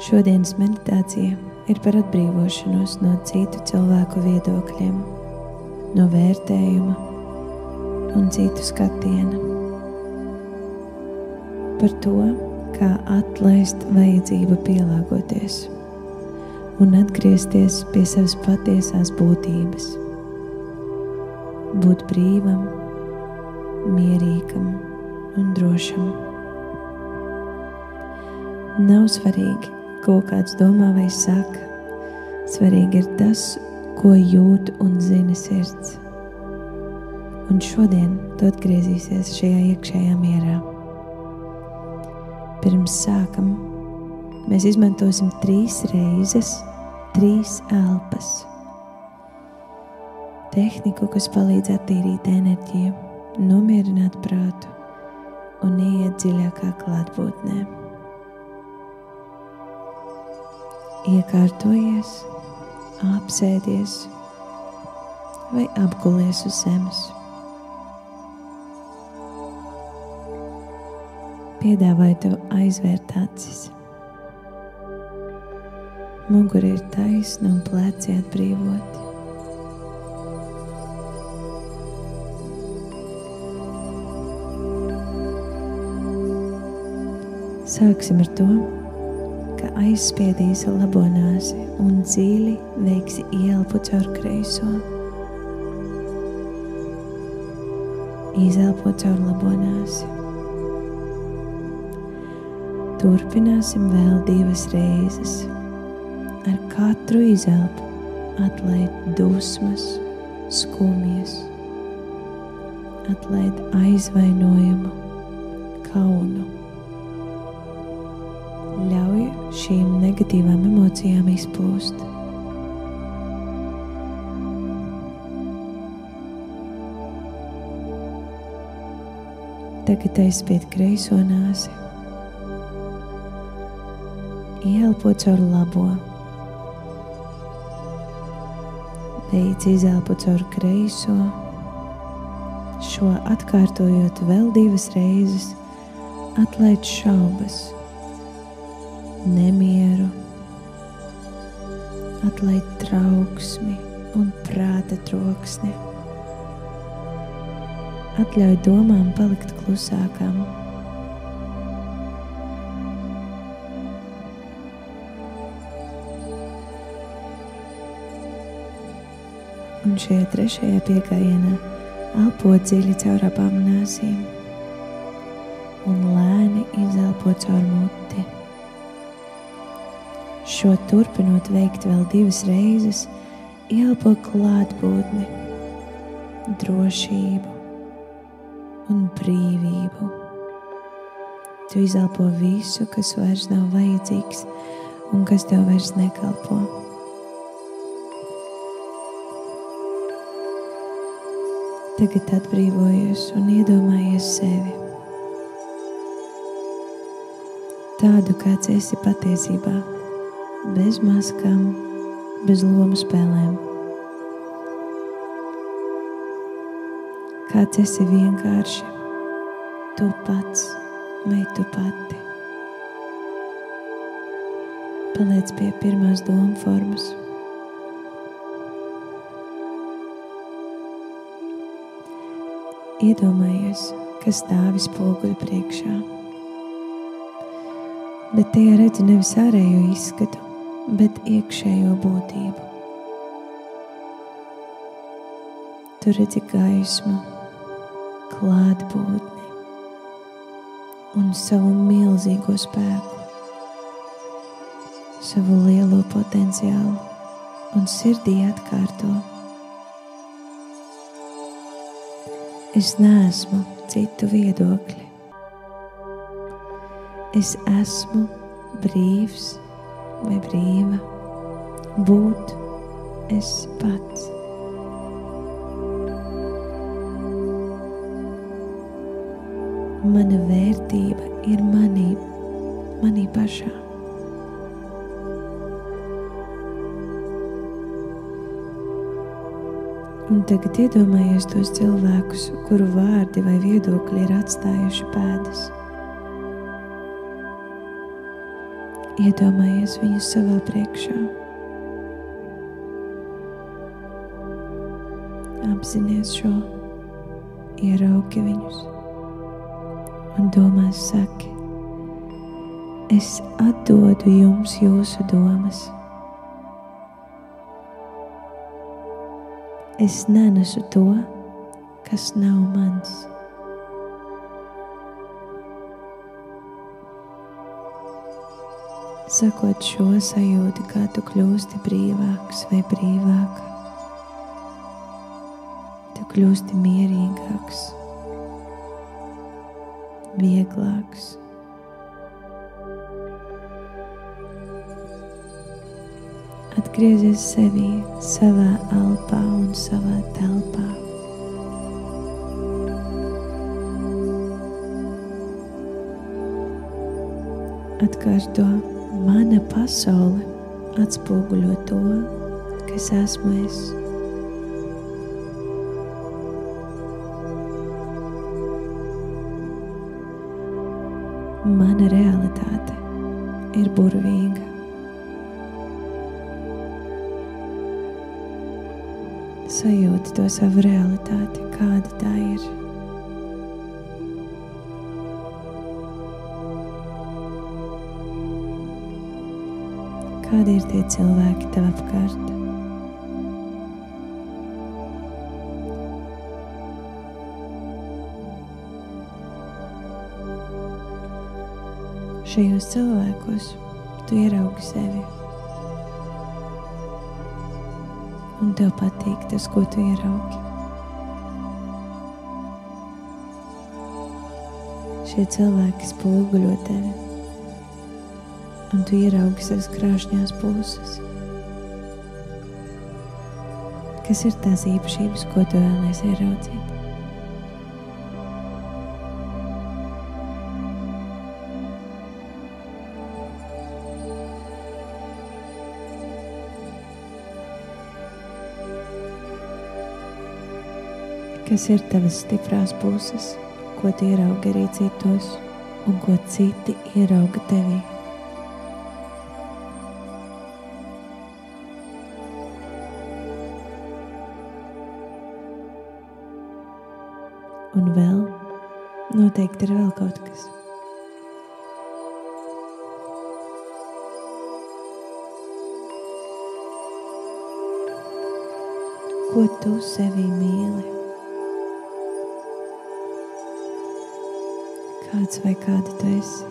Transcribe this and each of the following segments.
Šodienas meditācija ir par atbrīvošanos no citu cilvēku viedokļiem, no vērtējuma un citu skatiena. Par to, kā atlaist vajadzību pielāgoties un atgriezties pie savas patiesās būtības. Būt brīvam, mierīgam un drošam. Nav svarīgi, ko kāds domā vai saka. Svarīgi ir tas, ko jūt un zina sirds. Un šodien tu atgriezīsies šajā iekšējā mierā. Pirms sākam, mēs izmantosim 3 reizes, 3 elpas. Tehniku, kas palīdz attīrīt enerģiju, nomierināt prātu un ieiet dziļākā klātbūtnē. Iekārtojies, apsēdies vai apgulies uz zemes. Piedāvāju tev aizvērt acis. Mugura ir taisna un pleci atbrīvoti. Sāksim ar to, ka aizspiedīsi labo nāsi un dziļi veiksi ielpu caur kreiso. Izelpo caur labo nāsi. Turpināsim vēl 2 reizes. Ar katru izelpu atlaid dusmas, skumjas, atlaid aizvainojumu, kaunu. Ļauj šīm negatīvām emocijām izplūst. Tagad aizspied kreiso nāsi. Ielpo caur labo. Beidz izelpu caur kreiso. Šo atkārtojot vēl 2 reizes, atlaid šaubas, nemieru, atlaid trauksmi un prāta troksni. Atļauj domām palikt klusākām. Un šajā 3. piegājienā elpo dziļi caur abām nāsīm un lēni izelpo caur muti. Šo turpinot veikt vēl 2 reizes, ielpo klātbūtni, drošību un brīvību. Tu izelpo visu, kas vairs nav vajadzīgs un kas tev vairs nekalpo. Tagad atbrīvojies un iedomājies sevi. Tādu, kāds esi patiesībā. Bez maskām, bez lomu spēlēm. Kāds esi vienkārši, tu pats vai tu pati. Paliec pie pirmās domu formas. Iedomājies, ka stāvi spoguļa priekšā, bet tajā redzi nevis ārējo izskatu, bet iekšējo būtību. Tu redzi gaismu, klātbūtni un savu milzīgo spēku, savu lielo potenciālu un sirdī atkārto. Es neesmu citu viedokļi. Es esmu brīvs vai brīva būt es pats. Mana vērtība ir manī pašā. Un tagad iedomājies tos cilvēkus, kuru vārdi vai viedokļi ir atstājuši pēdas. Iedomājies viņus savā priekšā. Apzinies šo, ieraugi viņus un domās saki: es atdodu jums jūsu domas. Es nenesu to, kas nav mans. Sakot šo sajūti, kā tu kļūsti brīvāks vai brīvāka. Tu kļūsti mierīgāks, vieglāks. Atgriezies sevī, savā elpā un savā telpā. Atkārto: mana pasaule atspoguļo to, kas esmu es. Mana realitāte ir burvīga. Sajūti to savu realitāti, kāda tā ir. Kādi ir tie cilvēki tev apkārt? Šajos cilvēkos tu ieraugi sevi. Un tev patīk tas, ko tu ieraugi. Šie cilvēki spoguļo tevi. Un tu ieraugi savas krāšņās puses. Kas ir tās īpašības, ko tu vēlies ieraudzīt? Kas ir tavas stiprās puses, ko tu ieraugi arī citos, un ko citi ierauga tevī? Un vēl, noteikti ir vēl kaut kas. Ko tu sevī mīli? Kāds vai kāda tu esi?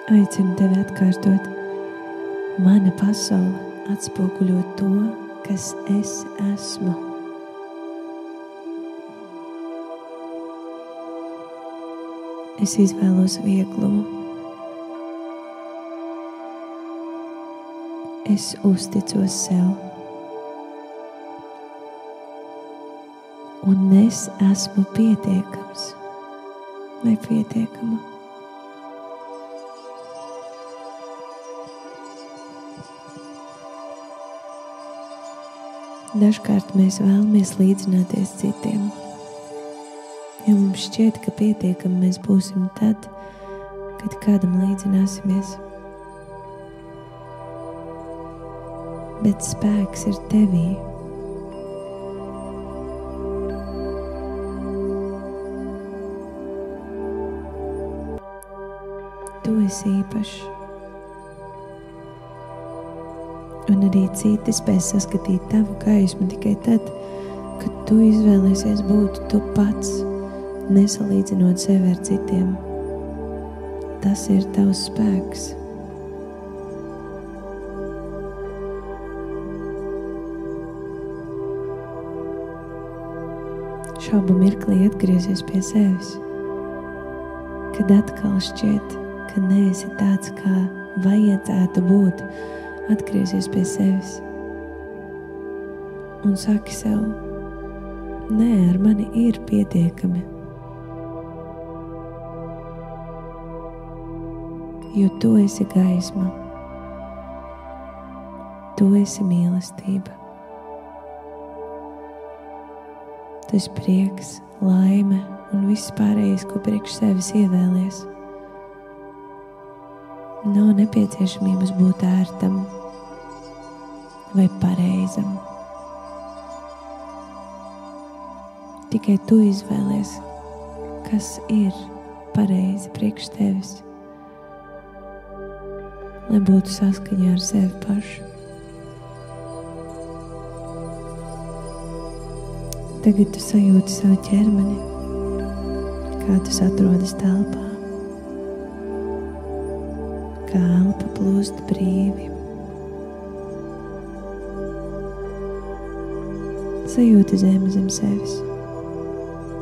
Aicinu tevi atkārtot: mana pasaule atspoguļo to, kas es esmu. Es izvēlos vieglumu. Es uzticos sev. Un es esmu pietiekams vai pietiekama. Dažkārt mēs vēlamies līdzināties citiem, jo mums šķiet, ka pietiekami mēs būsim tad, kad kādam līdzināsimies. Bet spēks ir tevī. Tu esi īpašs. Un arī citi spēs saskatīt tavu gaismu tikai tad, kad tu izvēlēsies būt tu pats, nesalīdzinot sevi ar citiem. Tas ir tavs spēks. Šaubu mirklī atgriezies pie sevis, kad atkal šķiet, ka neesi tāds, kā vajadzētu būt. Atgriezies pie sevis un saki sev: nē, ar mani ir pietiekami, jo tu esi gaisma. Tu esi mīlestība. Tu esi prieks, laime un viss pārējais, ko priekš sevis ievēlies. Nav nepieciešamības būt ērtam vai pareizam. Tikai tu izvēlies, kas ir pareizi priekš tevis, lai būtu saskaņā ar sevi pašu. Tagad tu sajūti savu ķermeni, kā tas atrodas telpā, kā elpa plūst brīvi. Sajūti zemi zem sevis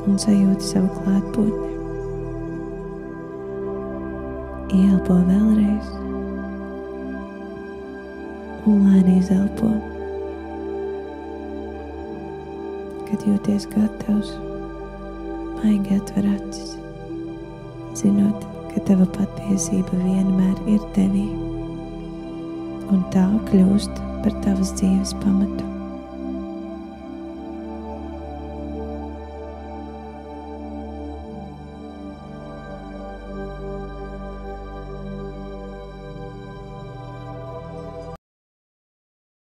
un sajūti savu klātbūtni. Ieelpo vēlreiz un lēni izelpo. Kad jūties gatavs, maigi atver acis, zinot, ka tava patiesība vienmēr ir tevī, un tā kļūst par tavas dzīves pamatu.